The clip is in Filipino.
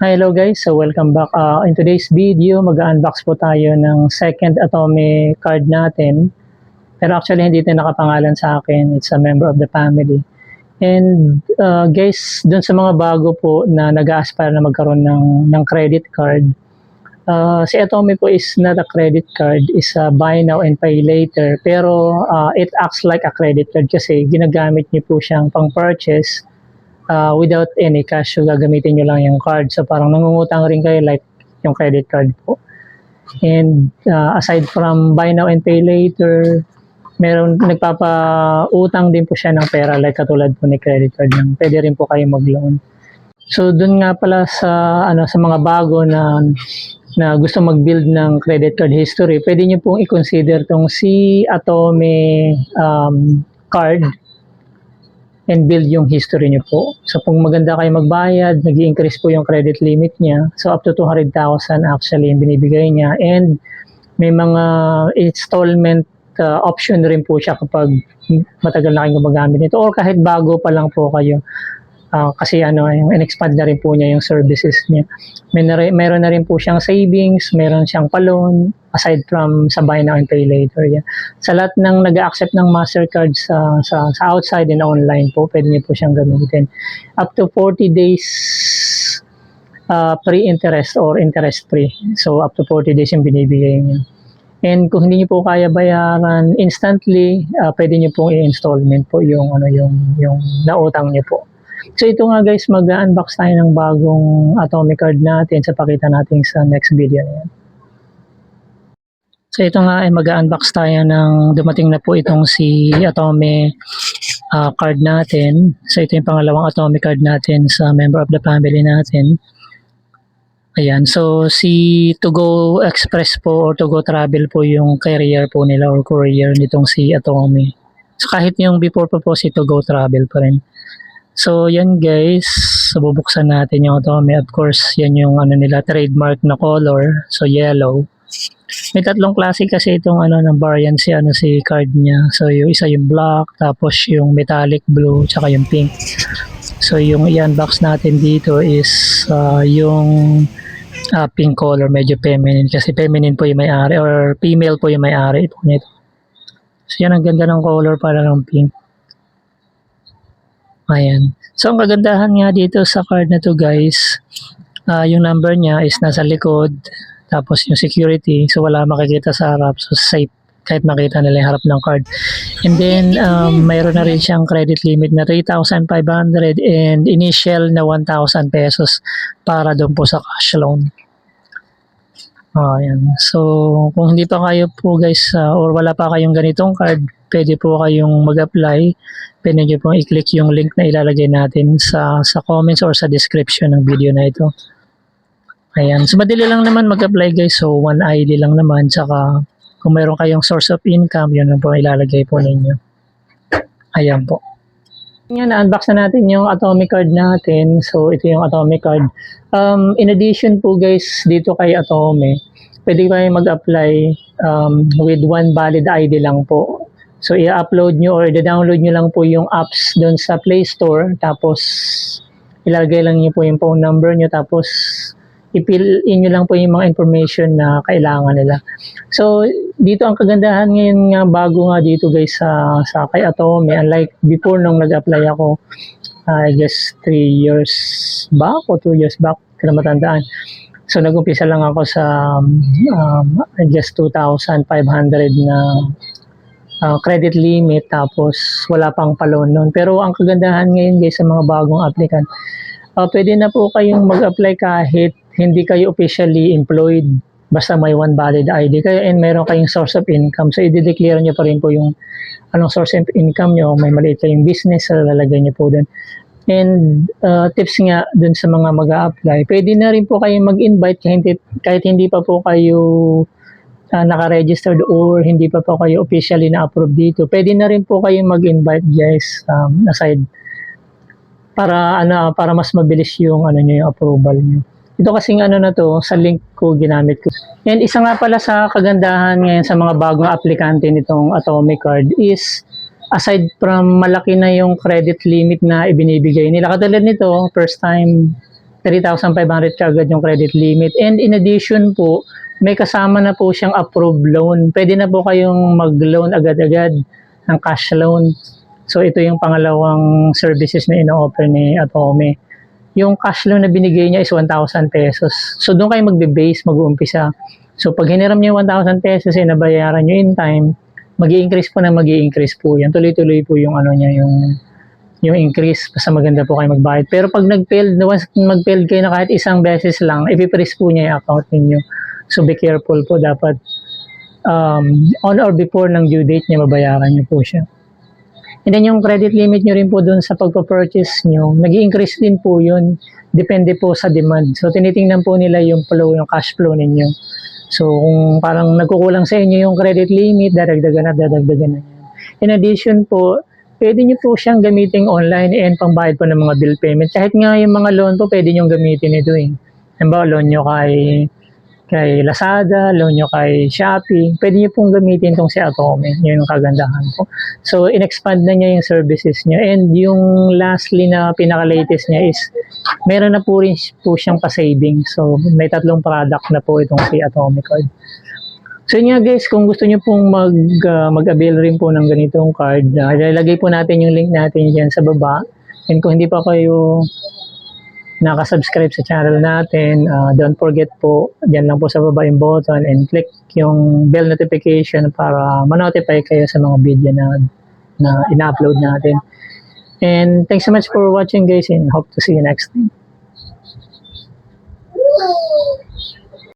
Hello guys, so welcome back. In today's video, mag-unbox po tayo ng second Atome card natin. Pero actually hindi ito nakapangalan sa akin, it's a member of the family. And guys, dun sa mga bago po na nag-aspire na magkaroon ng credit card, si Atome po is not a credit card, is a buy now and pay later. Pero it acts like a credit card kasi ginagamit niyo po siyang pang-purchase without any cash, so gagamitin nyo lang yung card. So parang nangungutang rin kayo like yung credit card po. And aside from buy now and pay later, meron nagpapautang din po siya ng pera like katulad po ni credit card. Pwede rin po kayo mag-loan. So dun nga pala sa sa mga bago na gusto mag-build ng credit card history, pwede niyo pong i-consider tong si Atome card and build yung history niyo po. So kung maganda kayo magbayad, nag-i-increase po yung credit limit niya. So up to 200,000 actually yung binibigay niya. And may mga installment option rin po siya kapag matagal na kayong gumagamit nito or kahit bago pa lang po kayo. Kasi yung in-expand na rin po niya yung services niya. Meron na rin po siyang savings, meron siyang pa-loan, aside from sa buy now and pay later. Yeah. Sa lahat ng nag-accept ng MasterCard sa outside and online po, pwede niyo po siyang gamitin. Up to 40 days pre-interest or interest-free. So up to 40 days yung binibigay niya. And kung hindi niyo po kaya bayaran instantly, pwede niyo pong i-installment po yung nautang niyo po. So ito nga guys, mag-unbox tayo ng bagong Atome card natin sa pakita natin sa next video na yan. So ito nga ay mag-unbox tayo ng dumating na po itong si Atome card natin. So ito yung pangalawang Atome card natin sa member of the family natin. Ayan, so si To Go Express po or To Go Travel po yung carrier po nila or courier nitong si Atome. So kahit yung before po si To Go Travel pa rin. So yan guys, so bubuksan natin yung Atome. Of course, yan yung nila trademark na color, so yellow. May tatlong klase kasi itong ng variant si card niya. So yung isa yung black, tapos yung metallic blue, tsaka yung pink. So yung i-unbox natin dito is yung pink color, medyo feminine kasi feminine po yung may-ari or female po yung may-ari po nito. So yan ang ganda ng color para ng pink. Ayan. So, ang kagandahan nga dito sa card na to guys, yung number niya is nasa likod, tapos yung security, so wala makikita sa harap, so safe kahit makita nila yung harap ng card. And then, mayroon na rin siyang credit limit na 3,500 and initial na 1,000 pesos para doon po sa cash loan. Ayan. So, kung hindi pa kayo po guys, or wala pa kayong ganitong card, pwede po kayong mag-apply. Pwede nyo pong i-click yung link na ilalagay natin sa comments or sa description ng video na ito. Ayan. So, madali lang naman mag-apply guys. So, one ID lang naman. Tsaka, kung mayroon kayong source of income, yun lang po ilalagay po ninyo. Ayan po. Yan, na-unbox na natin yung Atome card natin. So, ito yung Atome card. In addition po guys, dito kay Atome, pwede kayo mag-apply with one valid ID lang po. So, i-upload nyo or i-download nyo lang po yung apps doon sa Play Store. Tapos, ilalagay lang nyo po yung phone number nyo. Tapos, i-fill in nyo lang po yung mga information na kailangan nila. So, dito ang kagandahan ngayon nga, bago nga dito guys sa kay Atome. Unlike before nung nag-apply ako, I guess 3 years back o 2 years back, hindi na matandaan. So, nag-umpisa lang ako sa I guess 2,500 na credit limit, tapos wala pang pa-loan nun. Pero ang kagandahan ngayon guys sa mga bagong applicant, pwede na po kayong mag-apply kahit hindi kayo officially employed, basta may one valid ID kayo and meron kayong source of income. So, i-declare nyo pa rin po yung anong source of income nyo. May maliit kayong business, lalagay nyo po dun. And tips nga dun sa mga mag-a-apply, pwede na rin po kayong mag-invite kahit hindi pa po kayo naka-registered or hindi pa po kayo officially na-approve dito. Pwede na rin po kayong mag-invite guys aside para mas mabilis yung yung approval niyo. Ito kasing na to, sa link ko ginamit ko. And isa nga pala sa kagandahan ngayon sa mga bagong aplikante nitong Atome card is aside from malaki na yung credit limit na ibinibigay nila. Katulad nito, first time 3,500 kaagad yung credit limit. And in addition po, may kasama na po siyang approved loan. Pwede na po kayong mag-loan agad-agad ng cash loan. So ito yung pangalawang services na ino-offer ni Atome. Yung cash loan na binigay niya is 1,000 pesos. So doon kayo magbe-base, mag-uumpisa. So pag hiniram niyo 1,000 pesos ay nabayaran niyo in time, mag-i-increase po na mag-i-increase po yan. Tuloy-tuloy po yung ano niya, yung increase, basta maganda po kayo magbayad. Pero pag nag-failed, once mag-failed kayo na kahit isang beses lang, i-freeze po niya yung account ninyo. So be careful po, dapat on or before ng due date niya, mabayaran niyo po siya. And then yung credit limit nyo rin po dun sa pagpa-purchase nyo, nag-i-increase din po yun. Depende po sa demand. So tinitingnan po nila yung flow, yung cash flow ninyo. So kung parang nagkukulang sa inyo yung credit limit, dadagdagan na yan. In addition po, pwede nyo po siyang gamitin online and pangbayad po ng mga bill payment. Kahit nga yung mga loan po, pwede nyo gamitin ito eh. Halimbawa, loan nyo kay Lazada, loan nyo kay Shopee, pwede nyo pong gamitin itong si Atome. Yun yung kagandahan po. So, in-expand na niya yung services niya. And yung lastly na pinaka-latest niya is, meron na po rin po siyang pa-saving. So, may 3 product na po itong si Atome Card. So yun nga guys, kung gusto nyo pong mag-avail rin po ng ganitong card, ilalagay po natin yung link natin dyan sa baba. And kung hindi pa kayo nakasubscribe sa channel natin, don't forget po, dyan lang po sa baba yung button and click yung bell notification para ma-notify kayo sa mga video na ina-upload natin. And thanks so much for watching guys and hope to see you next time.